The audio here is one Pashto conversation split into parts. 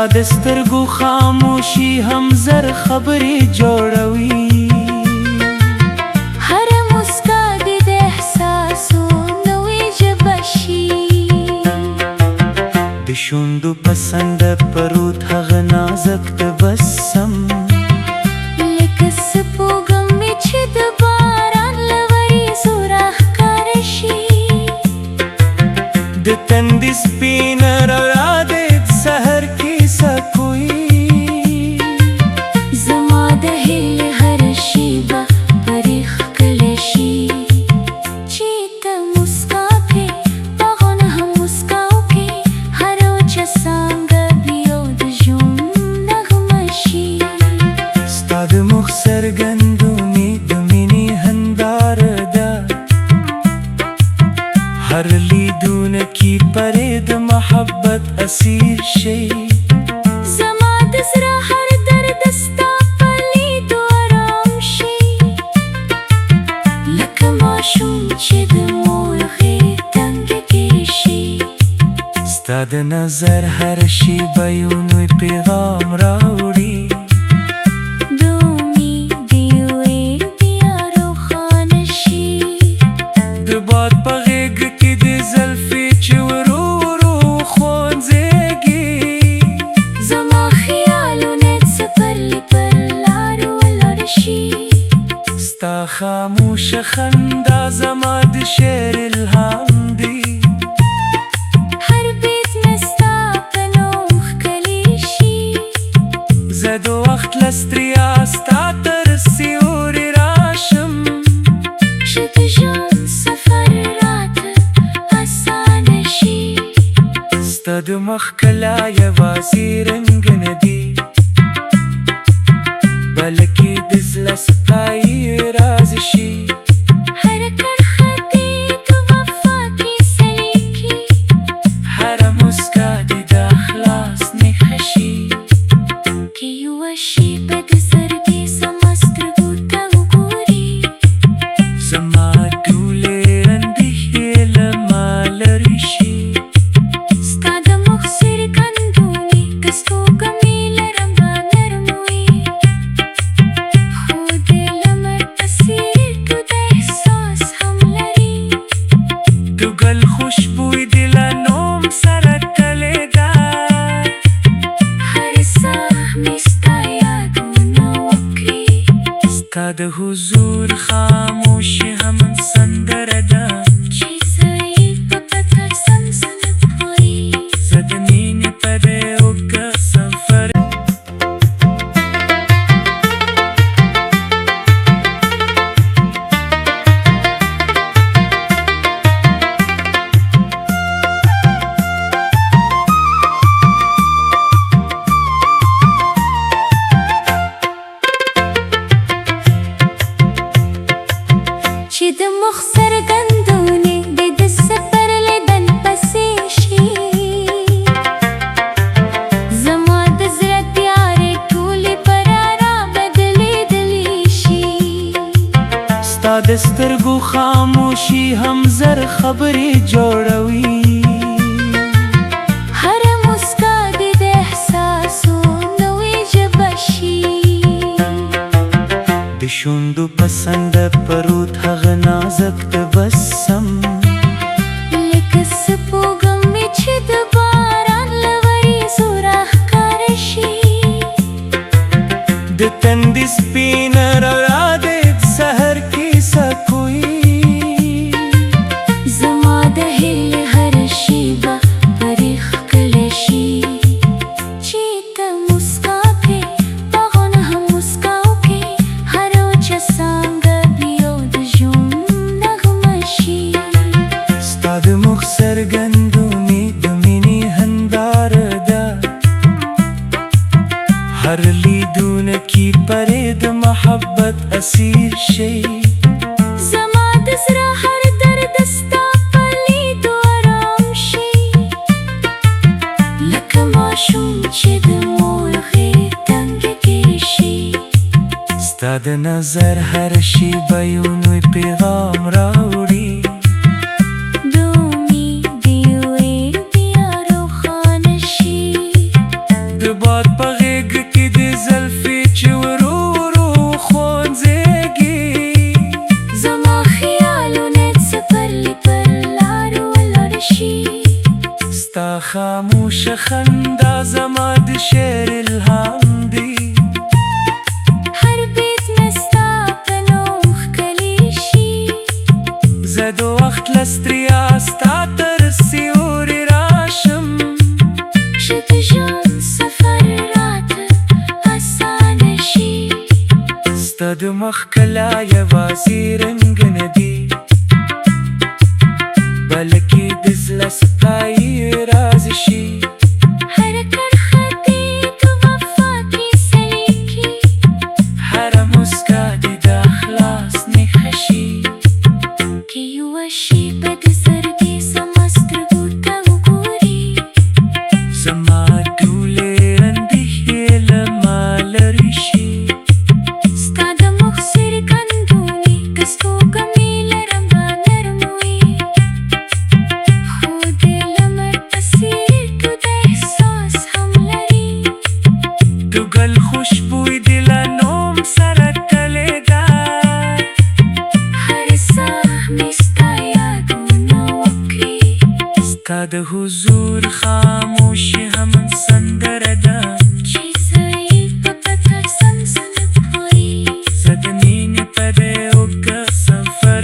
د سترګو خاموشي هم زر خبرې جوړوي. هر مسکا دې د احساسو نوې ژبه شي. د شونډو پسند پروت هغه نازک تبسم، لکه سپوږمۍ چې د باران له وریځو راښکاره شي. د تندي سپینه رڼا دې سحر کیسه کوي. زما د هیلې هره شیبه پرې ښکلی شي. چې ته مسکا کړې باغونه هم مسکا وکړي، هره وچه څانګه بیا د ژوند نغمه شي. ستا د مخ څرګندونې د مینې هنداره ده، هر لیدونکي پرې د محبت اسیر شي. زما د زړه هر درد ستا په لیدو ارام شي. لکه ماشوم چې د مور غېږ کې شي. ستا د نظر هر شیبه یو نوی پیغام راوړي. د امید ډیوې بیا روښانه شي. د باد په غېږ کې د زلفې چې ورو ورو خوځېږي. زما خیالونه څپرلي پر لارو ولاړ شي. ستا خاموشه خندا زما د شعر الهام دی. هر بیت مې ستا په نوم ښکلی شي. زه د وخت له ستړیا ستا تر سیوري راشم، چې د ژوند سفر راته اسانه شي. ستا د مخ کلا یوازې رنګ نه دي، بلکې د زړه صفایي راز شي. هر کرښه دې د وفا کیسه لیکي. هره مسکا دې د اخلاص نښه شي. که یوه شیبه د زړګي زما سترګو ته وګوري، زما ټولې اندېښنې له ما لرې شي. ستا د مخ څرګندونې د سپوږمۍ له رنګه نرم وي. خو د لمر په څېر تو د احساس هم لري. د ګل خوشبوی دې له نوم سره تللې ده. هر ساه مې ستا یادونه وکړي. ستا د حضور خاموشي هم سندره ده. چې زه یې په پټه سمسمه وایي. زه د مینې په دې اوږده سفر چې د مخ څرګندونې دې د سفر لیدن پسې شي. زما د زړه تیارې ټولې پر آرام بدلېدلی شي. ستا د سترګو خاموشي هم زر خبرې جوړوي. هر مسکا دې د احساسو نوې ژبه شي. د شونډو پسند پروت هغه نازک تبسم، لکه سپوږمۍ چې د باران له وریځو راښکاره شي. د تندي سپینه رڼا دې سحر کیسه کوي. زما د هیلې هره شیبه پرې ښکلی شي. چې ته مسکا کړې باغونه هم مسکا وکړي، هره وچه څانګه بیا د ژوند نغمه شي. ستا د مخ څرګندونې د مینې هنداره ده، هر لیدونکي پرې د محبت اسیر شي. زما د زړه هر درد ستا په لیدو ارام شي. لکه ماشوم چې د مور غېږ کې شي. ستا د نظر هر شیبه یو نوی پیغام راوړي. د امید ډیوې بیا روښانه شي. د خاموش خندا زما د شعر الهام دی هر بیت مستا په نوم ښکلی شي زه د وخت له ستړیا ستا تر سیوري راشم چې د ژوند سفر راته اسانه شي ستا د مخ کلا یوازې رنګ نه دی بلکې د زړه صفایي راز شي هر کرښه دې د وفا کیسه لیکي هره مسکا دې د اخلاص نښه شي که یوه شېبه د زړګي زما سترګو ته وګوري زما ټولې اندېښنې له ما لرې شي ستا د مخ څرګندونې د سپوږمۍ له رنګه نرم وي خو د لمر په څېر تو د احساس هم لري د ګل خوشبوی دې له نوم سره تللې ده هر ساه مې ستا یادونه وکړي ستا د حضور خاموشي هم سندره ده چې زه یې په فکر زمزمه وایي زه د مینې په دې اوږده سفر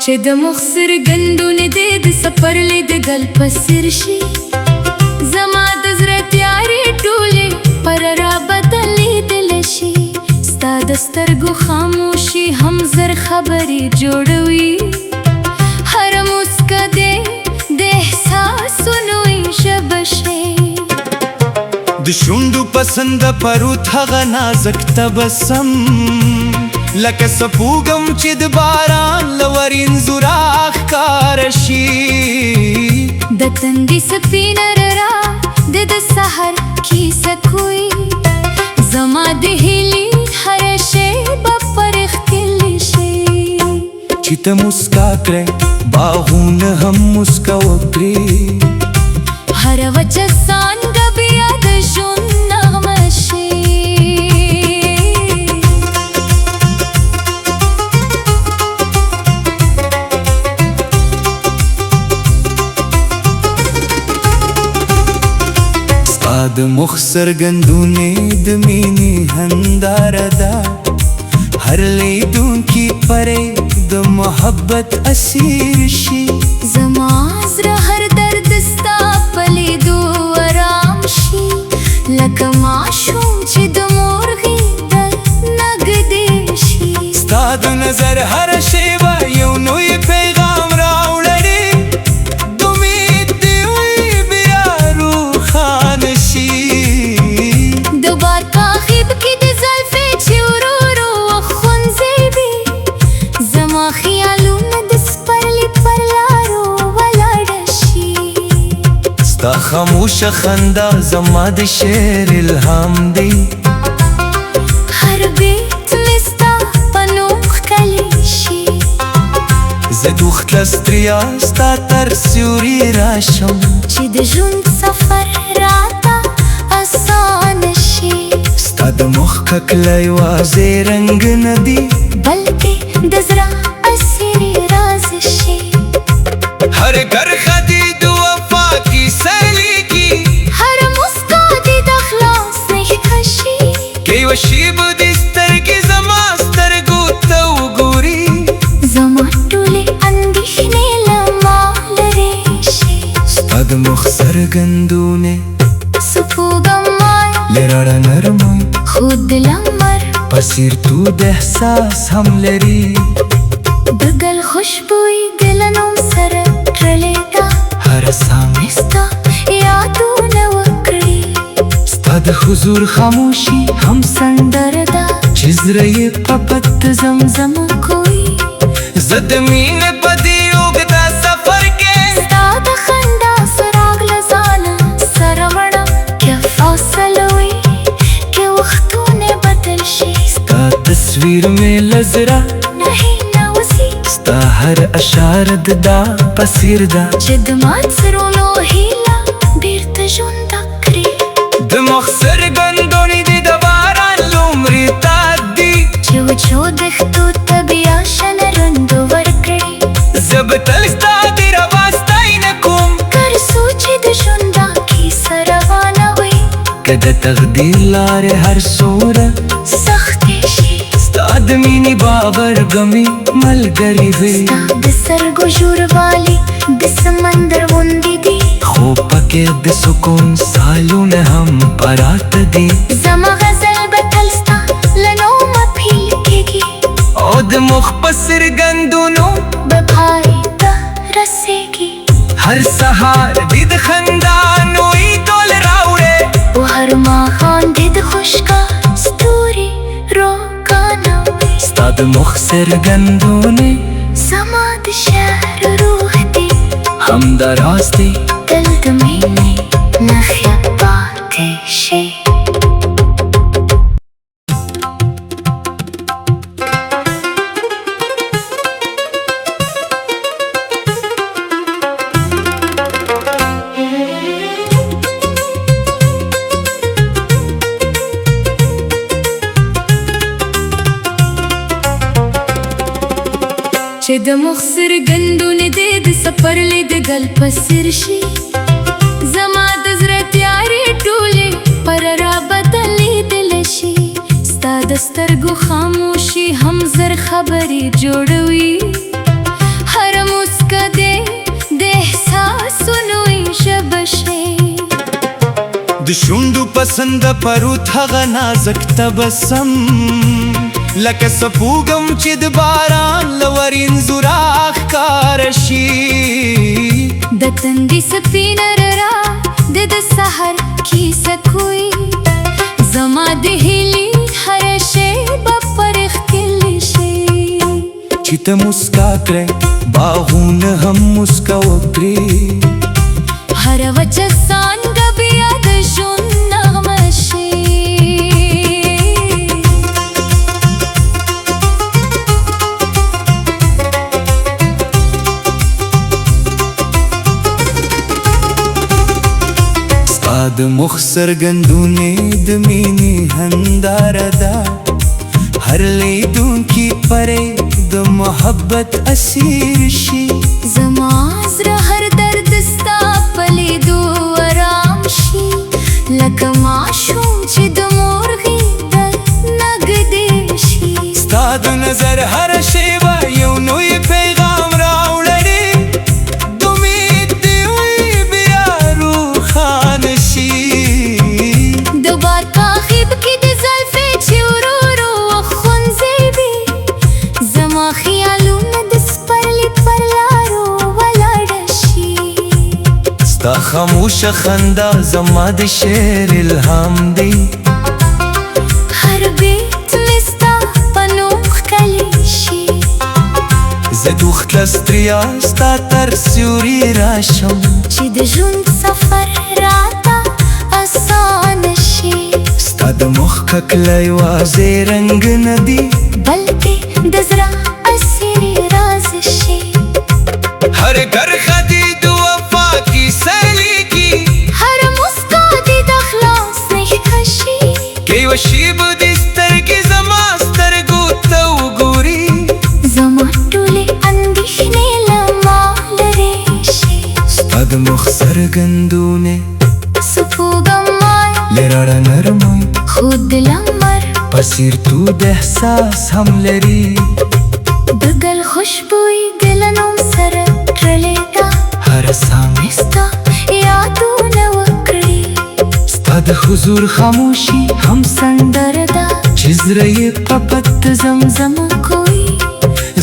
چې د مخ څرګندونې دې د سفر لیدګل په څېر شي زما د زړه تیارې ټولې پر را بدلېدلی شي ستا د سترګو خاموشي هم زر خبرې جوړوي هره موسکا دې د احساسونو ژبه شي د شونډو پسند پروت هغه نازک تبسم لکه سپوږم چې د باران له ورینځو راښکاره شي د تندي سپینه رڼا د سحر کیسه کوي زما د هیلې هره شیبه پر ښکلې شي چې ته مسکا کړې باغونه هم مسکا وکړي هره وچه څانګه بیا د ژوند نغمه شي ستا د مخ څرګندونې د مینې هنداره ده هر لیدونکي پرې د محبت اسیر شي زما زړه هر درد ستا په لیدو ارام شي لکه ماشوم چې د مور غېږه نږدې شي ستا د نظر هر شیبه یو نوی پیغام راوړي د امید دیوی بیا روښانه شي د باد په غیب کې د زلفې چې ورو ورو وخونځېدې زما خیالونه د سپرلي پر لارو ولاړه شي ستا خاموشه خندا زما د شعر الهام دی هر بیت مې ستا په نوم ښکلی شي زه د وخت له ستړیا ستا تر سیوري راشم چې د ژوند سفر راته اسانه شي ستا د مخ ککله یوازې رنګ نه دی بلکې د زړه اسیر راز شي هر کرښه دې د وفا کیسه لیکي هر مسکا دې د اخلاص نښه شي که یوه شېبه دې سترګې زما سترګو ته وګوري زما ټولې اندېښنې له ما لرې شي ستا د مخ څرګندونې سپوږمۍ له رڼا نرموي خو د لمر په څېر تود احساس هم لري د ګل خوشبوی د له نوم سره تړلې ده هره ساه مې ستا یادونه وکړي ستا د حضور خاموشي هم سندره ده چې زړه یې په پت زمزمه کوي زه د مینې په دې اوږده سفر کې ستا د خندا څراغ له ځانه سره وړه که فاصله وي که وختونه بدل شي ستا تصویر مې له زړه نه هیله وځي ستا هر اشاره دا پسیر دا چې د مات سرونو هیله بیرته ژونده کړي د مخ څرګندونې دي د باران لومړی تات دي چې وچو دښتو ته بیا شنه رنګ ورکړي زه به تل ستا د روا ستاینه کوم کر سوچې د ژونده کیسه روانه وي که د تقدیر لارې هر څومره سختې شي ستا د مینې باور غمي ملګري وي ستا د سترګو ژوروالی د سمندر غوندې دي خو پکې د سکون سالونه هم پراته دي زما غزل به تل ستا له نومه پیل کېږي او د مخ په څرګندونو به پای ته رسېږي هر سهار دې د خندانوي ټول راوړې او هر ماښام دې د خوشکا ستوري روښانه وي ستا د مخ څرګندونې زما د شعر روح دی همدا راز دی تل د مینې نښه پاتې شي چې د مخ څرګندونې دې د سفر لیدګل په څېر شي زما د زړه تیارې ټولې پر را بدلېدلی شي ستا د سترګو خاموشي هم زر خبرې جوړوي هره موسکا دې د احساسونو ژبه شي د شونډو پسند پروت هغه نازک تبسم لکه سپوږم چې د باران له ورینځو راښکاره شي د تندي سپینه رڼا د سحر کیسه کوي زما د هیلې هره شیبه پر ښکلې شي چې ته مسکا کړې باغونه هم مسکا وکړي هره وچه څانګه بیا د ژوند نغمه شي د مخ څرګندونې د مینې هنداره ده هر لیدونکي پرې د محبت اسیر شي زما زړه هر درد ستا په لیدو ارام شي لکه ماشوم چې د مور غېږه نږدې شي ستا د نظر هره شیبه یو نوی پیغام راوړي د امید دیوی بیا روښانه شي د باد په غیب کې د زلفې چې ورو ورو وخونځېږي زما خیالونه د سپرلي پر لارو ولاړه شي ستا خاموشه خندا زما د شعر الهام دی هر بیت مې ستا په نوم ښکلی شي زه دوخت له ستړیا ستا تر سیوري راشم چې د ژوند سفر راته اسانه شي ستا د مخ ککله یوازې رنګ نه دی بلکې د زړه اسیري راز شي هر کرښه دې د وفا کیسه لیکي هر مسکا دې د خلاص نښه شي که یوه شیبه دې سترګې زما سترګو ته وګوري زما ټولې اندېښنې له ما لرې شي ستا د مخ څرګندونې سپوږمۍ له رڼا نرمۍ خو د لمر په څېر تود احساس هم لري د ګل خوشبویي د له نوم سره تړلې ده هره ساه مې ستا یادونه وکړي ستا د حضور خاموشي هم سندره ده چې زړه یې په پت زمزمه کوي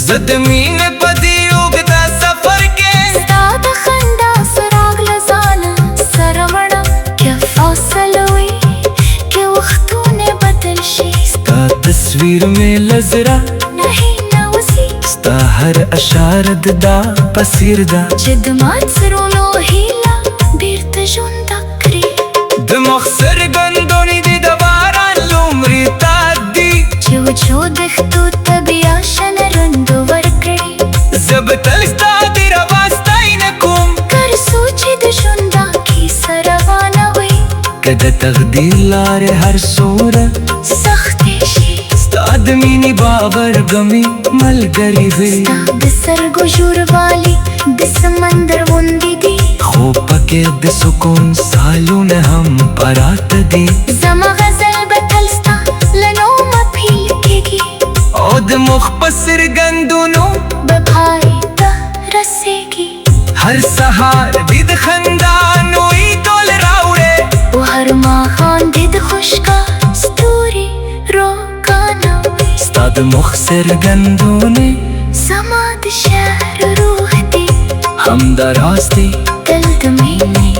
زه د مینې په دې اوږده سفر کې ستا د خندا څراغ له ځانه سره وړم که فاصله وي که وختونه بدل شي ستا تصویر مې له زړه نه وځي ستا هر اشاره د دا په څېر ده چې د مات سرونو هیله بیرته ژونده کړي د مخ څرګندونې دي د باران لومړی تات دي چې وچو دښتو ته بیا شنه رنګ ورکړي کده تقدیر لاره هر سوره سختې شي ستا د مینې باور غمي ملګری وي ستا د سترګو ژوروالی د سمندر غوندې دي خو پکې د سکون سالونه هم پراته دي زما غزل به تل ستا له نومه پیل کېږي او د مخ په څرګندونو به پای ته رسېږي هر سهار دې د خندا نوی ټول راوړې او هر ماښام دې د خوشکا ستوري روښانه وي ستا د مخ څرګندونې زما د شعر روح دی همدا راز دی تل د مینې